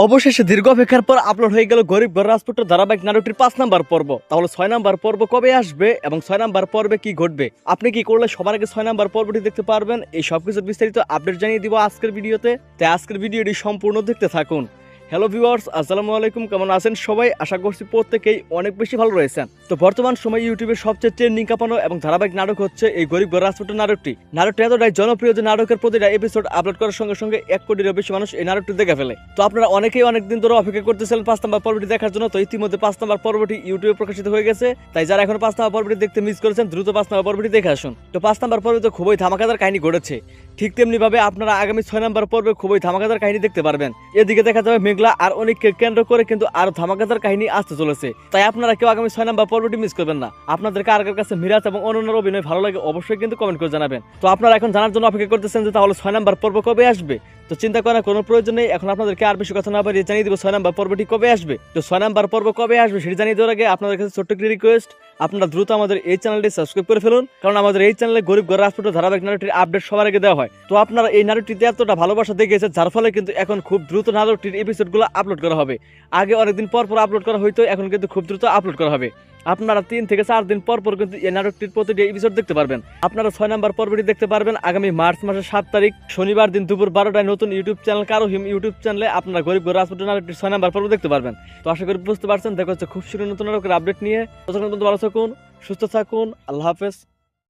অবশেষে দীর্ঘ অপেক্ষার পর আপলোড হয়ে গেল গরিব ঘর রাজপুত্র ধারাবাহিক নাটকটির 5 নাম্বার পর্ব। তাহলে 6 নাম্বার পর্ব কবে আসবে এবং 6 নাম্বার পর্বে কি ঘটবে, আপনি কি করলে সবার আগে 6 নাম্বার পর্বটি দেখতে পারবেন, এই সবকিছুর বিস্তারিত আপডেট জানিয়ে দিব আজকের ভিডিওতে। তাই আজকের ভিডিওটি সম্পূর্ণ দেখতে থাকুন। হ্যালো ভিউয়ার্স, আসসালামু আলাইকুম। কেমন আছেন সবাই? আশা করছি প্রত্যেকেই অনেক বেশি ভালো রয়েছেন। তো বর্তমান সময়ে ইউটিউবের সবচেয়ে ট্রেন্ডিং কাঁপানো এবং ধারাবাহিক নাটক হচ্ছে এই গরিব ঘর রাজপুত্র নাটকটি। নাটকটি এতটাই জনপ্রিয় যে নাটকের প্রতিটা এপিসোড আপলোড করার সঙ্গে সঙ্গে 1 কোটিরও বেশি মানুষ এই নাটকটি দেখে ফেলে। তো আপনারা অনেকেই অনেকদিন ধরে অপেক্ষা করতেছিলেন 5 নাম্বার পর্বটি দেখার জন্য। তো ইতিমধ্যে 5 নাম্বার পর্বটি ইউটিউবে প্রকাশিত হয়ে গেছে। তাই যারা এখন 5 নাম্বার পর্বটি দেখতে মিস করেছেন, দ্রুত 5 নাম্বার পর্বটি দেখে আসুন। তো 5 নাম্বার পর্বে তো খুবই ধামাকাদার কাহিনী ঘটেছে। ঠিক তেমনি ভাবে আপনারা আগামী 6 নাম্বার পর্বে খুবই ধামাকাদার কাহিনী দেখতে পারবেন। এদিকে দেখা যাবে মেঘলা আর অনেককে কেন্দ্র করে কিন্তু আরো ধামাকাদার কাহিনী আসতে চলেছে। তাই আপনারা কেউ আগামী 6 নাম্বার পর্বটি মিস করবেন না। আপনাদের কার কাছে মিরাজ এবং অনন্যার অভিনয় ভালো লাগে অবশ্যই কিন্তু কমেন্ট করে জানাবেন। তো আপনারা এখন জানার জন্য অপেক্ষা করতেছেন যে তাহলে 6 নাম্বার পর্ব কবে আসবে। তো চিন্তা করার কোনো প্রয়োজন নেই। এখন আপনাদেরকে আর বেশি কথা না বাড়িয়ে জানিয়ে দিব 6 নাম্বার পর্বটি কবে আসবে। তো 6 নাম্বার পর্ব কবে আসবে সেটা জানিয়ে দেওয়ার আগে আপনাদের কাছে ছোট্ট একটি রিকোয়েস্ট, আপনারা দ্রুত আমাদের এই চ্যানেলটি সাবস্ক্রাইব করে ফেলুন, কারণ আমাদের এই চ্যানেলে গরিব ঘর রাজপুত্র ধারাবাহিক নাটকটির আপডেট সবার আগে দেওয়া হয়। তো আপনারা এই নাটকটিতে এতটা ভালোবাসা দেখিয়েছে, যার ফলে কিন্তু এখন খুব দ্রুত নাটকটির এপিসোডগুলো আপলোড করা হবে। আগে অনেকদিন পর পর আপলোড করা হইতো, এখন কিন্তু খুব দ্রুত আপলোড করা হবে। আপনারা 3 থেকে 4 দিন পর পর কিন্তু এই নাটকটির প্রতিটি এপিসোড দেখতে পারবেন। আপনারা 6 নাম্বার পর্বটি দেখতে পারবেন আগামী মার্চ মাসের 7 তারিখ শনিবার দিন দুপুর 12টায় নতুন ইউটিউব চ্যানেল কারো হিম ইউটিউব চ্যানেলে আপনারা গরিব ঘর রাজপুত্র নাটকটির 6 নাম্বার পর্ব দেখতে পারবেন। তো আশা করি বুঝতে পারছেন। দেখা হচ্ছে খুব শীঘ্রই নতুন নাটকের আপডেট নিয়ে। ততক্ষণ পর্যন্ত ভালো থাকুন, সুস্থ থাকুন। আল্লাহ হাফেজ।